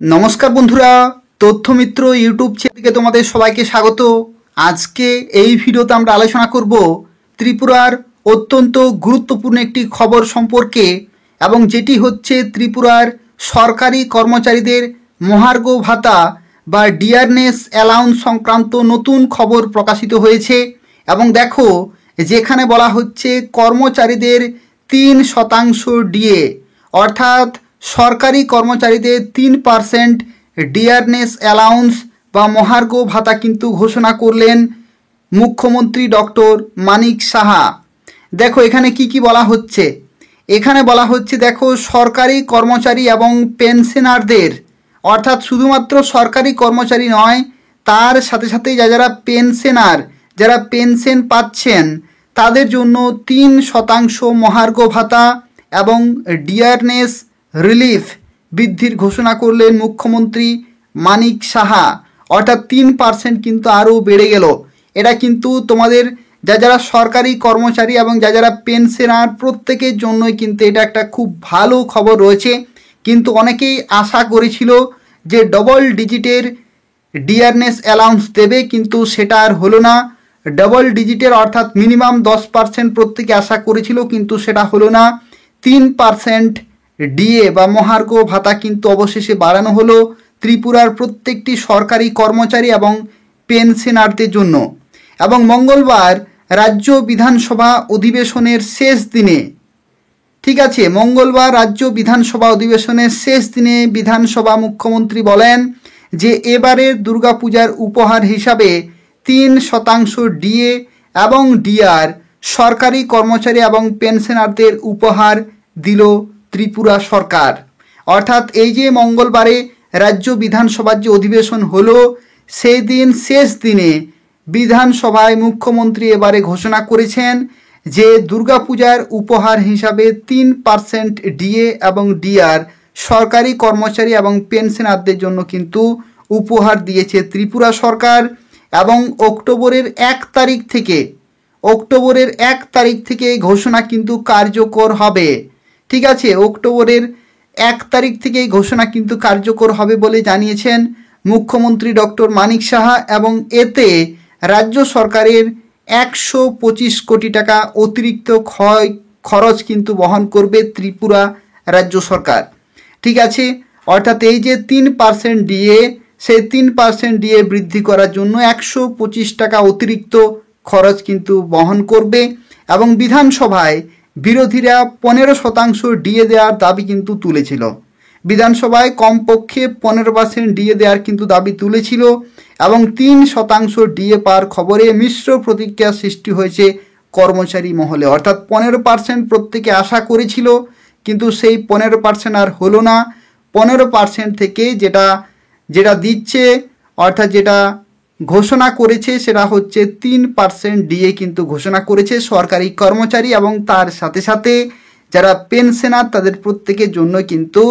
নমস্কার বন্ধুরা, তথ্যমিত্র ইউটিউব চ্যানেলে তোমাদের সবাইকে স্বাগত। আজকে এই ভিডিওতে আমরা আলোচনা করব ত্রিপুরার অত্যন্ত গুরুত্বপূর্ণ একটি খবর সম্পর্কে, এবং যেটি হচ্ছে ত্রিপুরার সরকারি কর্মচারীদের মহার্ঘ ভাতা বা ডিয়ারনেস অ্যালাউন্স সংক্রান্ত নতুন খবর প্রকাশিত হয়েছে। এবং দেখো, যেখানে বলা হচ্ছে কর্মচারীদের 3% ডিএ, অর্থাৎ সরকারি কর্মচারীদের 3% ডিয়ারনেস অ্যালাউন্স বা মহার্ঘ ভাতা কিন্তু ঘোষণা করলেন মুখ্যমন্ত্রী ডক্টর মানিক সাহা। দেখো এখানে কি বলা হচ্ছে। এখানে বলা হচ্ছে, দেখো, সরকারি কর্মচারী এবং পেনশনারদের, অর্থাৎ শুধুমাত্র সরকারি কর্মচারী নয়, তার সাথে সাথে যারা পেনশনার, যারা পেনশন পাচ্ছেন, তাদের জন্য 3% মহার্ঘ ভাতা এবং ডিয়ারনেস রিলিফ বৃদ্ধির ঘোষণা করলেন মুখ্যমন্ত্রী মানিক সাহা। অর্থাৎ 3% কিন্তু আরও বেড়ে গেল। এটা কিন্তু তোমাদের যারা সরকারি কর্মচারী এবং যারা পেনশনার প্রত্যেকের জন্যই কিন্তু এটা একটা খুব ভালো খবর রয়েছে। কিন্তু অনেকেই আশা করেছিল যে ডবল ডিজিটের ডিয়ারনেস অ্যালাউন্স দেবে, কিন্তু সেটা আর হলো না। ডবল ডিজিটের অর্থাৎ মিনিমাম 10% প্রত্যেকে আশা করেছিল, কিন্তু সেটা হলো না। 3% ডিএ বা মহার্ঘ ভাতা কিন্তু অবশেষে বাড়ানো হলো ত্রিপুরার প্রত্যেকটি সরকারি কর্মচারী এবং পেনশনারদের জন্য। এবং মঙ্গলবার রাজ্য বিধানসভা অধিবেশনের শেষ দিনে, ঠিক আছে, মঙ্গলবার রাজ্য বিধানসভা অধিবেশনের শেষ দিনে বিধানসভা মুখ্যমন্ত্রী বলেন যে এবারের দুর্গাপূজার উপহার হিসাবে 3% ডিএ এবং ডিআর সরকারি কর্মচারী এবং পেনশনারদের উপহার দিল ত্রিপুরা সরকার। অর্থাৎ এই যে মঙ্গলবারে রাজ্য বিধানসভার যে অধিবেশন হলো, সেই দিন শেষ দিনে বিধানসভায় মুখ্যমন্ত্রী এবারে ঘোষণা করেছেন যে দুর্গাপূজার উপহার হিসাবে 3% ডিএ এবং ডিআর সরকারি কর্মচারী এবং পেনশনারদের জন্য কিন্তু উপহার দিয়েছে ত্রিপুরা সরকার। এবং অক্টোবরের 1 তারিখ থেকে ঘোষণা কিন্তু কার্যকর হবে। ঠিক আছে, অক্টোবরের 1 তারিখ থেকে ঘোষণা কিন্তু কার্যকর হবে বলে জানিয়েছেন মুখ্যমন্ত্রী ডক্টর মানিক সাহা। এবং এতে রাজ্য সরকারের 125 কোটি টাকা অতিরিক্ত খরচ কিন্তু বহন করবে ত্রিপুরা রাজ্য সরকার। ঠিক আছে, অর্থাৎ এই যে 3% ডিএ, সেই 3% ডিএ বৃদ্ধি করার জন্য 125 টাকা অতিরিক্ত খরচ কিন্তু বহন করবে। এবং বিধানসভায় বিরোধীরা 15% ডিএ দেওয়ার দাবি কিন্তু তুলেছিল। বিধানসভায় কমপক্ষে 15% ডিএ দেওয়ার কিন্তু দাবি তুলেছিল। এবং 3% ডিএ পাওয়ার খবরে মিশ্র প্রতিক্রিয়া সৃষ্টি হয়েছে কর্মচারী মহলে। অর্থাৎ 15% প্রত্যেকে আশা করেছিল, কিন্তু সেই 15% আর হলো না। 15% থেকে যেটা দিচ্ছে, অর্থাৎ যেটা ঘোষণা করেছে, সেটা হচ্ছে 3% ডিএ কিন্তু ঘোষণা করেছে সরকারি কর্মচারী এবং তার সাথে সাথে যারা পেনশনার, তাদের প্রত্যেকের জন্য কিন্তু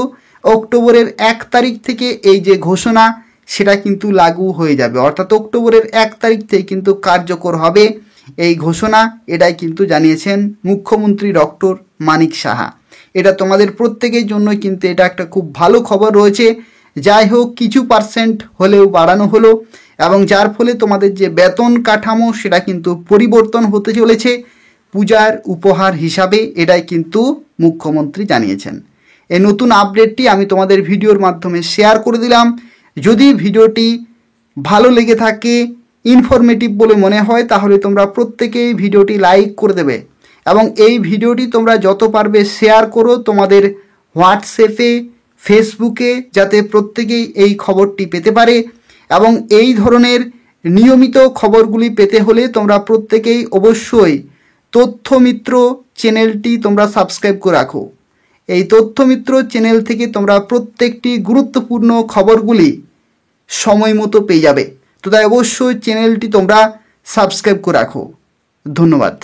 অক্টোবরের 1 তারিখ থেকে এই যে ঘোষণা, সেটা কিন্তু লাগু হয়ে যাবে। অর্থাৎ অক্টোবরের 1 তারিখ থেকে কিন্তু কার্যকর হবে এই ঘোষণা। এটাই কিন্তু জানিয়েছেন মুখ্যমন্ত্রী ডক্টর মানিক সাহা। এটা তোমাদের প্রত্যেকের জন্য কিন্তু এটা একটা খুব ভালো খবর রয়েছে। যাই হোক, কিছু পার্সেন্ট হলেও বাড়ানো হলো, এবং যার ফলে তোমাদের যে বেতন কাঠামো সেটা কিন্তু পরিবর্তন হতে চলেছে পূজার উপহার হিসাবে। এটাই কিন্তু মুখ্যমন্ত্রী জানিয়েছেন। এই নতুন আপডেটটি আমি তোমাদের ভিডিওর মাধ্যমে শেয়ার করে দিলাম। যদি ভিডিওটি ভালো লেগে থাকে, ইনফরমেটিভ বলে মনে হয়, তাহলে তোমরা প্রত্যেকেই ভিডিওটি লাইক করে দেবে। এবং এই ভিডিওটি তোমরা যত পারবে শেয়ার করো তোমাদের হোয়াটসঅ্যাপে, ফেসবুকে, যাতে প্রত্যেকেই এই খবরটি পেতে পারে। এবং এই ধরনের নিয়মিত খবরগুলি পেতে হলে তোমরা প্রত্যেকেই অবশ্যই তথ্যমিত্র চ্যানেলটি তোমরা সাবস্ক্রাইব করে রাখো। এই তথ্যমিত্র চ্যানেল থেকে তোমরা প্রত্যেকটি গুরুত্বপূর্ণ খবরগুলি সময় মতো পেয়ে যাবে। তো তাই অবশ্যই চ্যানেলটি তোমরা সাবস্ক্রাইব করে রাখো। ধন্যবাদ।